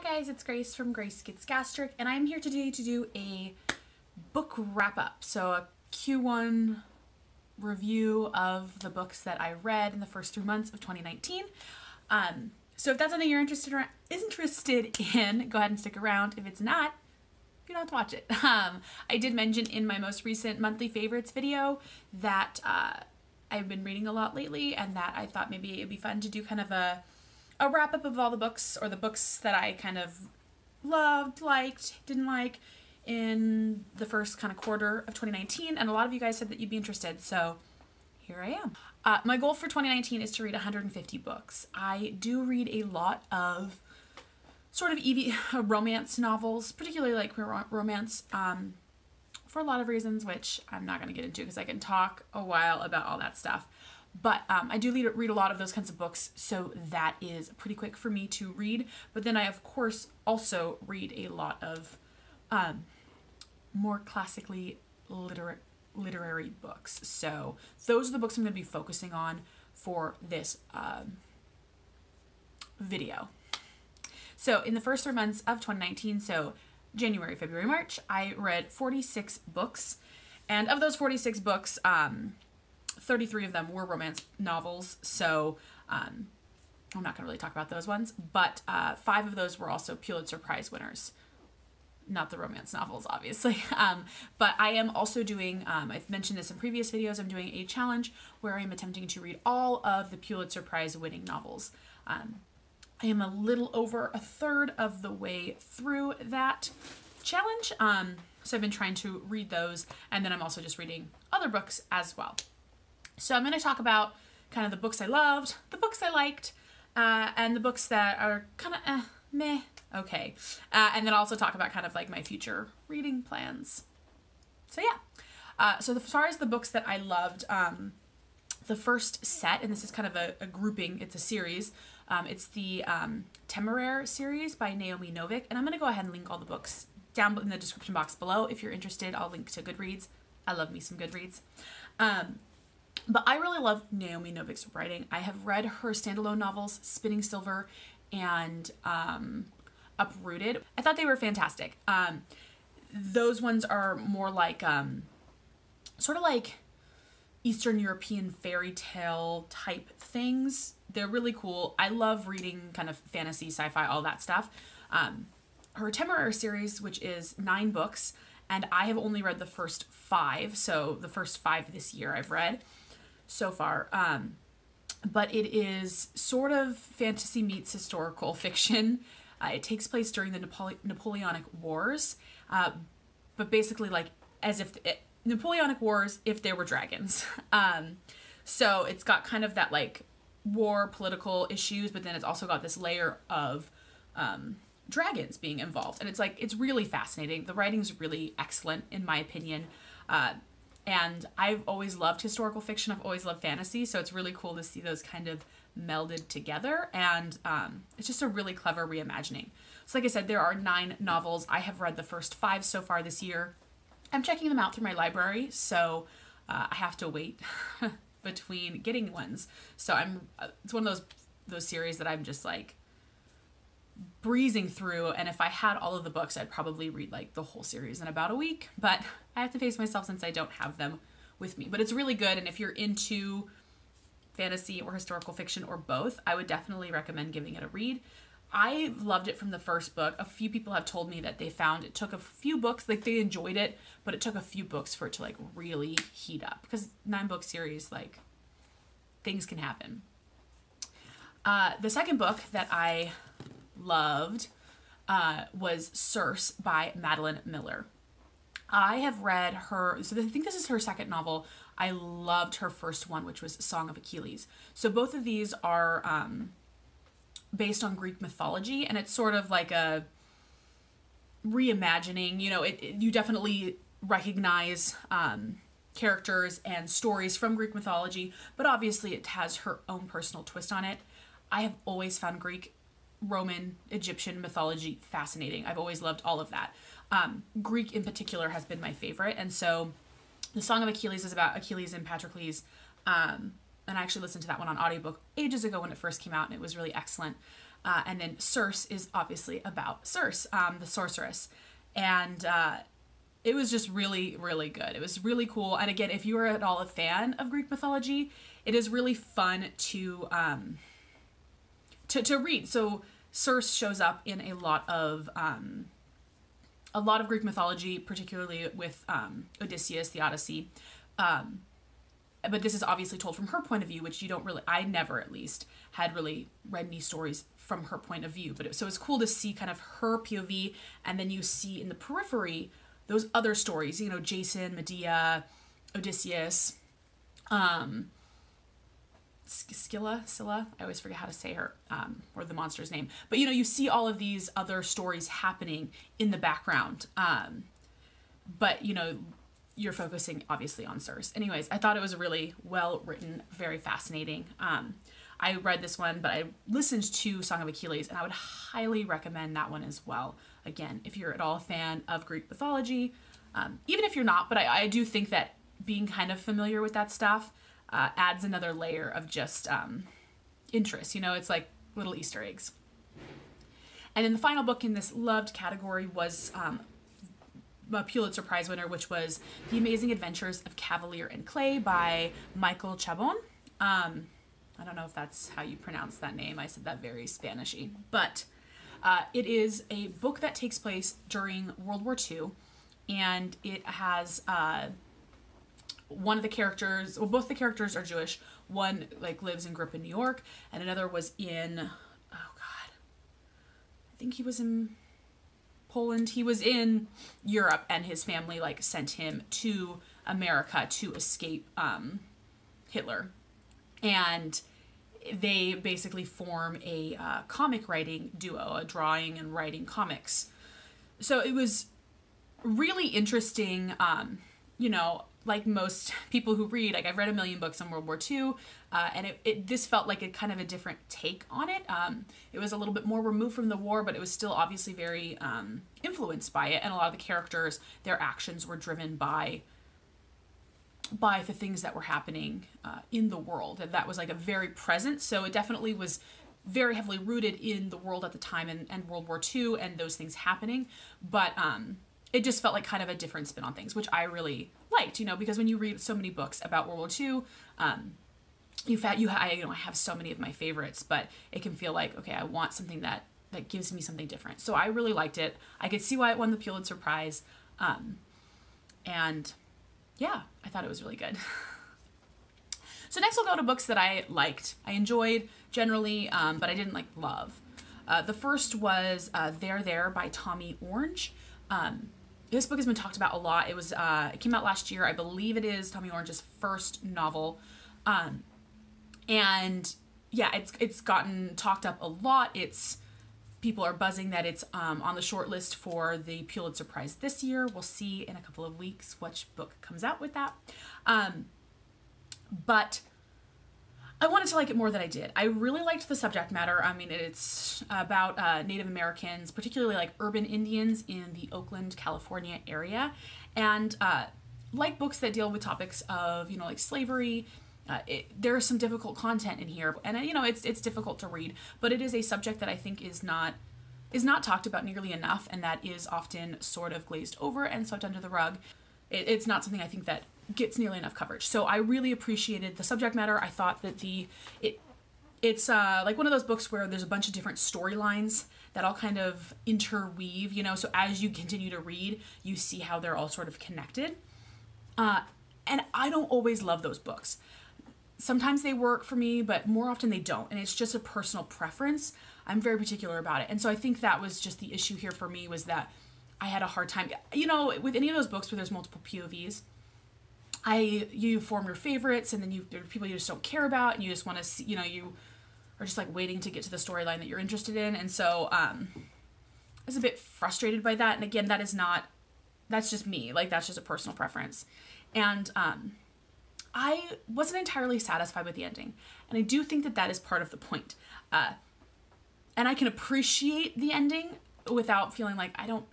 guys, it's Grace from Grace Gets Gastric, and I'm here today to do a book wrap-up, so a Q1 review of the books that I read in the first 3 months of 2019. So if that's something you're interested in, go ahead and stick around. If it's not, you don't have to watch it. I did mention in my most recent monthly favorites video that I've been reading a lot lately, and that I thought maybe it'd be fun to do kind of a wrap-up of all the books, or the books that I kind of loved, liked, didn't like in the first kind of quarter of 2019, and a lot of you guys said that you'd be interested, so here I am. My goal for 2019 is to read 150 books. I do read a lot of sort of romance novels, particularly like romance, for a lot of reasons, which I'm not going to get into because I can talk a while about all that stuff. But I do read a lot of those kinds of books, so that is pretty quick for me to read. But then I, of course, also read a lot of more classically literary books. So those are the books I'm going to be focusing on for this video. So in the first 3 months of 2019, so January, February, March, I read 46 books. And of those 46 books, 33 of them were romance novels, so I'm not going to really talk about those ones, but 5 of those were also Pulitzer Prize winners. Not the romance novels, obviously. But I am also doing, I've mentioned this in previous videos, I'm doing a challenge where I'm attempting to read all of the Pulitzer Prize winning novels. I am a little over a third of the way through that challenge, so I've been trying to read those, and then I'm also just reading other books as well. So I'm going to talk about kind of the books I loved, the books I liked, and the books that are kind of meh, okay. And then also talk about kind of like my future reading plans. So yeah. So as far as the books that I loved, the first set, and this is kind of a grouping, it's a series, it's the Temeraire series by Naomi Novik, and I'm going to go ahead and link all the books down in the description box below. If you're interested, I'll link to Goodreads. I love me some Goodreads. But I really love Naomi Novik's writing. I have read her standalone novels, Spinning Silver and Uprooted. I thought they were fantastic. Those ones are more like, sort of like Eastern European fairy tale type things. They're really cool. I love reading kind of fantasy, sci-fi, all that stuff. Her Temeraire series, which is 9 books, and I have only read the first 5, so the first 5 this year I've read so far. But it is sort of fantasy meets historical fiction. It takes place during the Napoleonic Wars, but basically like as if Napoleonic Wars if there were dragons. So it's got kind of that like war political issues, but then it's also got this layer of dragons being involved, and it's like, it's really fascinating. The writing's really excellent in my opinion, and I've always loved historical fiction. I've always loved fantasy, so it's really cool to see those kind of melded together, and it's just a really clever reimagining. So like I said, there are 9 novels. I have read the first 5 so far this year. I'm checking them out through my library, so I have to wait between getting ones. So it's one of those series that I'm just like breezing through, and if I had all of the books, I'd probably read like the whole series in about a week, but I have to face myself since I don't have them with me. But it's really good, and if you're into fantasy or historical fiction or both, I would definitely recommend giving it a read. I loved it from the first book. A few people have told me that they found it took a few books, like they enjoyed it, but it took a few books for it to like really heat up, because 9-book series, like things can happen. The second book that I loved was Circe by Madeline Miller. I have read her, so I think this is her second novel. I loved her first one, which was Song of Achilles. So both of these are based on Greek mythology, and it's sort of like a reimagining. You know, you definitely recognize characters and stories from Greek mythology, but obviously it has her own personal twist on it. I have always found Greek, Roman, Egyptian mythology fascinating. I've always loved all of that. Greek in particular has been my favorite, and so the Song of Achilles is about Achilles and Patroclus, and I actually listened to that one on audiobook ages ago when it first came out, and it was really excellent. And then Circe is obviously about Circe, the sorceress. And it was just really, really good. It was really cool. And again, if you are at all a fan of Greek mythology, it is really fun to read. So Circe shows up in a lot of Greek mythology, particularly with Odysseus, the Odyssey. But this is obviously told from her point of view, which you don't really, I never at least, had really read any stories from her point of view. But so it's cool to see kind of her POV, and then you see in the periphery those other stories, you know, Jason, Medea, Odysseus, Scylla, I always forget how to say her, or the monster's name. But, you know, you see all of these other stories happening in the background. But, you know, you're focusing obviously on Circe. Anyways, I thought it was really well written, very fascinating. I read this one, but I listened to Song of Achilles, and I would highly recommend that one as well. Again, if you're at all a fan of Greek mythology, even if you're not, but I do think that being kind of familiar with that stuff adds another layer of just interest. You know, it's like little Easter eggs. And then the final book in this loved category was a Pulitzer Prize winner, which was The Amazing Adventures of Cavalier and Clay by Michael Chabon. I don't know if that's how you pronounce that name. I said that very Spanish-y. But it is a book that takes place during World War II, and it has one of the characters, well, both the characters are Jewish. One like lives and grew up in New York, and another was in, oh God, I think he was in Poland. He was in Europe, and his family like sent him to America to escape Hitler. And they basically form a comic writing duo, a drawing and writing comics. So it was really interesting, you know, like most people who read, like I've read a million books on World War II, and this felt like a kind of a different take on it. It was a little bit more removed from the war, but it was still obviously very influenced by it, and a lot of the characters, their actions were driven by the things that were happening in the world, and that was like a very present. So it definitely was very heavily rooted in the world at the time and World War II and those things happening. But it just felt like kind of a different spin on things, which I really liked, you know, because when you read so many books about World War II, I have so many of my favorites, but it can feel like, okay, I want something that gives me something different. So I really liked it. I could see why it won the Pulitzer Prize. And yeah, I thought it was really good. So next we'll go to books that I liked. I enjoyed generally, but I didn't love. The first was There by Tommy Orange. This book has been talked about a lot. It came out last year. I believe it is Tommy Orange's first novel. And yeah, it's gotten talked up a lot. People are buzzing that it's on the short list for the Pulitzer Prize this year. We'll see in a couple of weeks which book comes out with that. But I wanted to like it more than I did. I really liked the subject matter. I mean, it's about Native Americans, particularly like urban Indians in the Oakland, California area. And like books that deal with topics of, you know, like slavery, there is some difficult content in here, and you know, it's difficult to read, but it is a subject that I think is not talked about nearly enough, and that is often sort of glazed over and swept under the rug. It's not something I think that gets nearly enough coverage. So I really appreciated the subject matter. I thought that it's like one of those books where there's a bunch of different storylines that all kind of interweave, you know, so as you continue to read, you see how they're all sort of connected. And I don't always love those books. Sometimes they work for me, but more often they don't. And it's just a personal preference. I'm very particular about it. And so I think that was just the issue here for me, was that I had a hard time, you know, with any of those books where there's multiple POVs, you form your favorites, and then there are people you just don't care about, and you just want to see, you know, you are just like waiting to get to the storyline that you're interested in. And so I was a bit frustrated by that. And again, that's just me. Like, that's just a personal preference. And I wasn't entirely satisfied with the ending. And I do think that that is part of the point. And I can appreciate the ending without feeling like I don't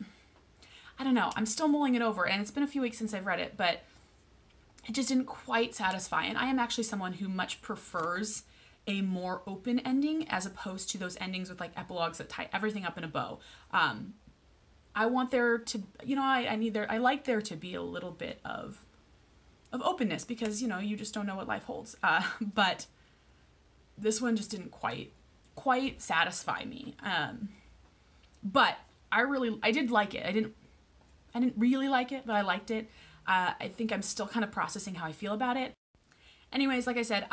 know. I'm still mulling it over, and it's been a few weeks since I've read it, but it just didn't quite satisfy. And I am actually someone who much prefers a more open ending as opposed to those endings with like epilogues that tie everything up in a bow. I want there to, you know, I like there to be a little bit of openness because, you know, you just don't know what life holds. But this one just didn't quite satisfy me. But I did like it. I didn't really like it, but I liked it. I think I'm still kind of processing how I feel about it. Anyways, like I said,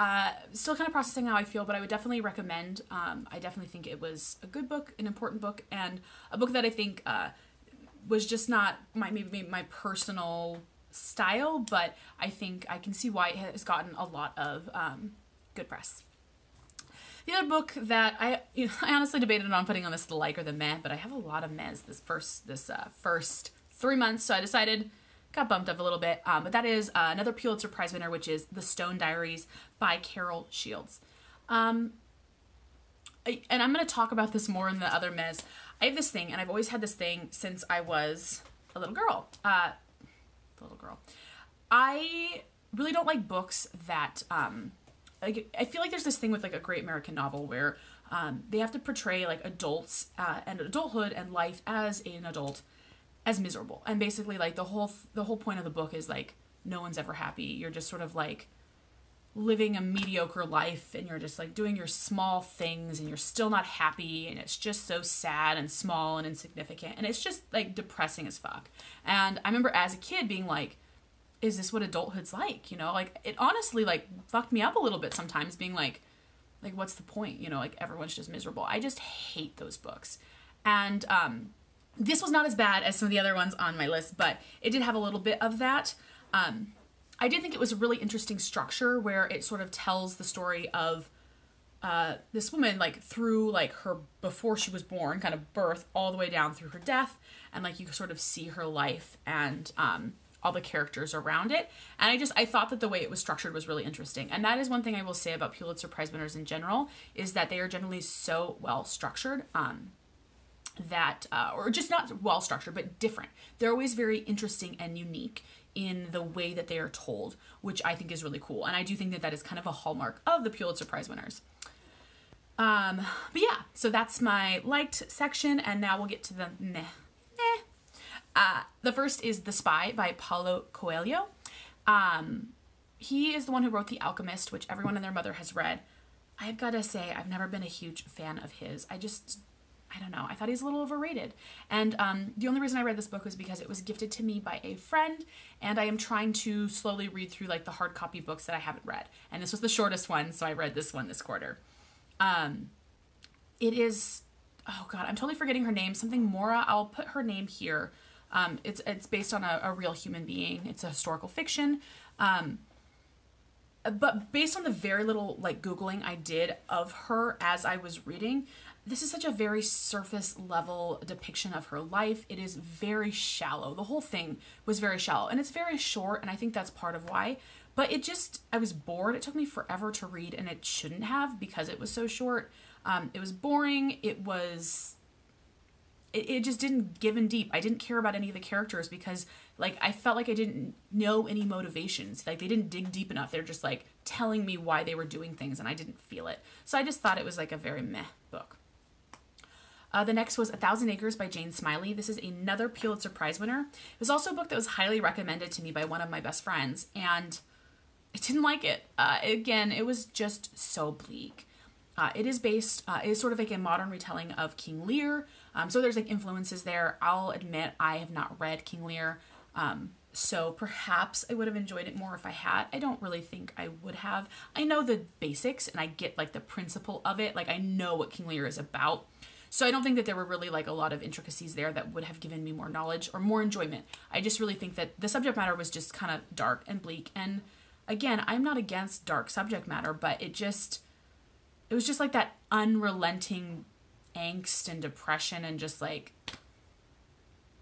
still kind of processing how I feel, but I would definitely recommend. I definitely think it was a good book, an important book, and a book that I think was just not maybe my personal style, but I think I can see why it has gotten a lot of good press. The other book that I honestly debated on putting on this the like or the meh, but I have a lot of mehs this first 3 months, so I decided, got bumped up a little bit, but that is another Pulitzer Prize winner, which is The Stone Diaries by Carol Shields. And I'm going to talk about this more in the other mehs. I have this thing, and I've always had this thing since I was a little girl. I really don't like books that, I feel like there's this thing with like a great American novel where they have to portray like adults and adulthood and life as an adult as miserable. And basically like the whole point of the book is like no one's ever happy. You're just sort of like living a mediocre life and you're just like doing your small things and you're still not happy and it's just so sad and small and insignificant and it's just like depressing as fuck. And I remember as a kid being like, is this what adulthood's like? You know, like it honestly like fucked me up a little bit sometimes being like what's the point? You know, like everyone's just miserable. I just hate those books. And this was not as bad as some of the other ones on my list, but it did have a little bit of that. I did think it was a really interesting structure where it sort of tells the story of this woman like through like her before she was born, kind of birth, all the way down through her death, and like you sort of see her life and all the characters around it. And I thought that the way it was structured was really interesting. And that is one thing I will say about Pulitzer Prize winners in general, is that they are generally so well structured that, or just not well structured, but different. They're always very interesting and unique in the way that they are told, which I think is really cool. And I do think that that is kind of a hallmark of the Pulitzer Prize winners. But yeah, so that's my liked section. And now we'll get to the meh. The first is The Spy by Paulo Coelho. He is the one who wrote The Alchemist, which everyone and their mother has read. I've got to say, I've never been a huge fan of his. I don't know. I thought he's a little overrated. And the only reason I read this book was because it was gifted to me by a friend, and I am trying to slowly read through like the hard copy books that I haven't read. And this was the shortest one, so I read this one this quarter. It is, oh God, I'm totally forgetting her name. Something Mora. I'll put her name here. It's based on a real human being. It's a historical fiction. But based on the very little like Googling I did of her as I was reading, this is such a very surface level depiction of her life. It is very shallow. The whole thing was very shallow and it's very short. And I think that's part of why, but I was bored. It took me forever to read and it shouldn't have because it was so short. It was boring. It just didn't give in deep. I didn't care about any of the characters because like I felt like I didn't know any motivations. Like they didn't dig deep enough. They're just like telling me why they were doing things and I didn't feel it. So I just thought it was like a very meh book. The next was 1,000 Acres by Jane Smiley. This is another Pulitzer Prize winner. It was also a book that was highly recommended to me by one of my best friends and I didn't like it. Again, it was just so bleak. It is sort of like a modern retelling of King Lear. So there's like influences there. I'll admit I have not read King Lear. So perhaps I would have enjoyed it more if I had. I don't really think I would have. I know the basics and I get like the principle of it. Like I know what King Lear is about. So I don't think that there were really like a lot of intricacies there that would have given me more knowledge or more enjoyment. I just really think that the subject matter was just kind of dark and bleak. And again, I'm not against dark subject matter, but it was just like that unrelenting angst and depression and just like,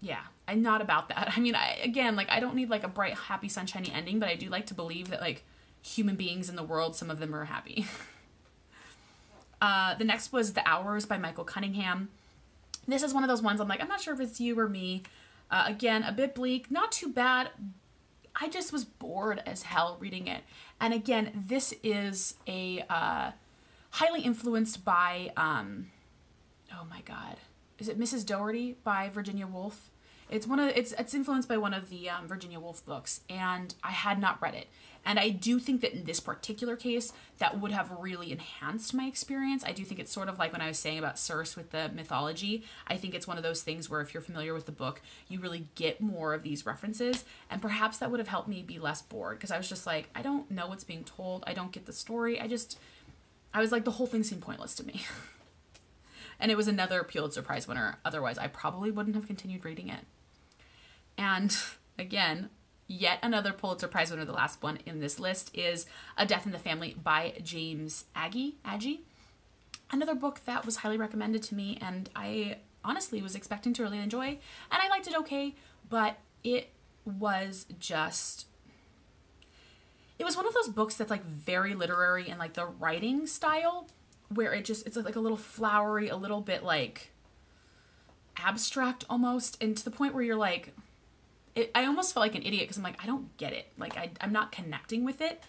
yeah, I'm not about that. I mean, I don't need like a bright, happy, sunshiny ending, but I do like to believe that like human beings in the world, some of them are happy. The next was The Hours by Michael Cunningham. This is one of those ones I'm like, I'm not sure if it's you or me. Again, a bit bleak, not too bad. I just was bored as hell reading it. And again, this is a highly influenced by, oh my God, is it Mrs. Doherty by Virginia Woolf? It's influenced by one of the Virginia Woolf books, and I had not read it. And I do think that in this particular case, that would have really enhanced my experience. I do think it's sort of like when I was saying about Circe with the mythology. I think it's one of those things where if you're familiar with the book, you really get more of these references, and perhaps that would have helped me be less bored, because I was just like, I don't know what's being told. I don't get the story. I was like, the whole thing seemed pointless to me. And it was another Pulitzer Prize winner. Otherwise, I probably wouldn't have continued reading it. And again, yet another Pulitzer Prize winner, the last one in this list, is A Death in the Family by James Agee. Another book that was highly recommended to me, and I honestly was expecting to really enjoy, and I liked it okay, but it was one of those books that's like very literary in like the writing style, where it's like a little flowery, a little bit like abstract almost, and to the point where you're like, I almost felt like an idiot because I'm like, I don't get it. Like, I'm not connecting with it.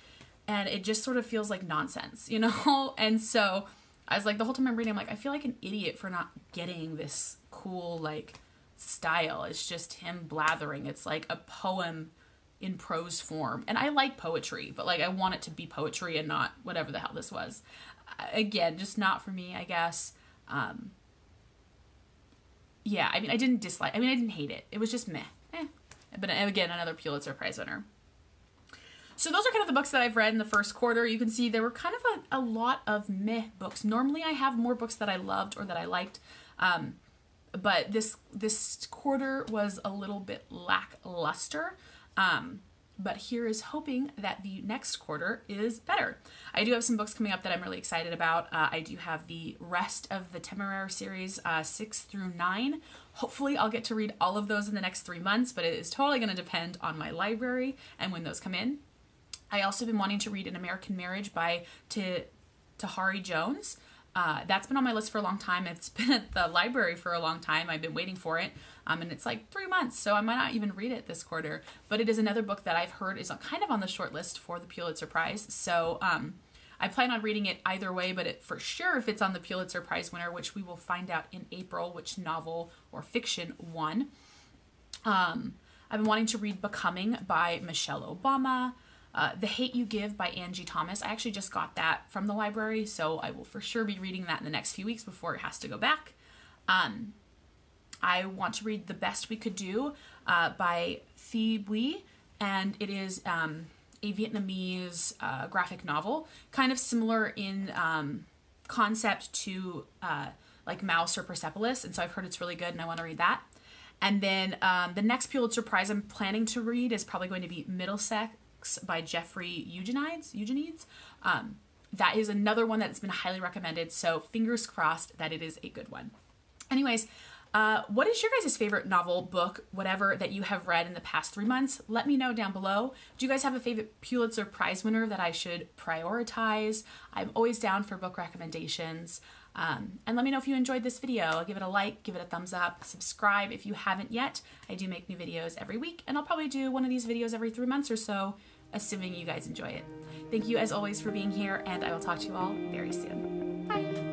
And it just sort of feels like nonsense, you know? And so I was like, the whole time I'm reading, I'm like, I feel like an idiot for not getting this cool, like, style. It's just him blathering. It's like a poem in prose form. And I like poetry, but, like, I want it to be poetry and not whatever the hell this was. Again, just not for me, I guess. Yeah, I mean, I didn't hate it. It was just meh. But again, another Pulitzer Prize winner. So those are kind of the books that I've read in the first quarter. You can see there were kind of a lot of meh books. Normally I have more books that I loved or that I liked. But this quarter was a little bit lackluster. But here is hoping that the next quarter is better. I do have some books coming up that I'm really excited about. I do have the rest of the Temeraire series, 6 through 9. Hopefully I'll get to read all of those in the next 3 months, but it is totally going to depend on my library and when those come in. I also been wanting to read An American Marriage by Tayari Jones. That's been on my list for a long time. It's been at the library for a long time. I've been waiting for it. And it's like 3 months, so I might not even read it this quarter. But it is another book that I've heard is kind of on the short list for the Pulitzer Prize. So I plan on reading it either way, but for sure if it's on the Pulitzer Prize winner, which we will find out in April, which novel or fiction won. I've been wanting to read Becoming by Michelle Obama. The Hate You Give by Angie Thomas. I actually just got that from the library, so I will for sure be reading that in the next few weeks before it has to go back. I want to read The Best We Could Do by Thi Bui, and it is a Vietnamese graphic novel, kind of similar in concept to like Mouse or Persepolis, and so I've heard it's really good and I want to read that. And then the next Pulitzer Prize I'm planning to read is probably going to be Middlesex by Eugenides. That is another one that's been highly recommended, so fingers crossed that it is a good one. Anyways, what is your guys' favorite novel, book, whatever that you have read in the past 3 months? Let me know down below. Do you guys have a favorite Pulitzer Prize winner that I should prioritize? I'm always down for book recommendations. And let me know if you enjoyed this video. Give it a like, give it a thumbs up, subscribe if you haven't yet. I do make new videos every week, and I'll probably do one of these videos every 3 months or so, assuming you guys enjoy it. Thank you as always for being here, and I will talk to you all very soon. Bye!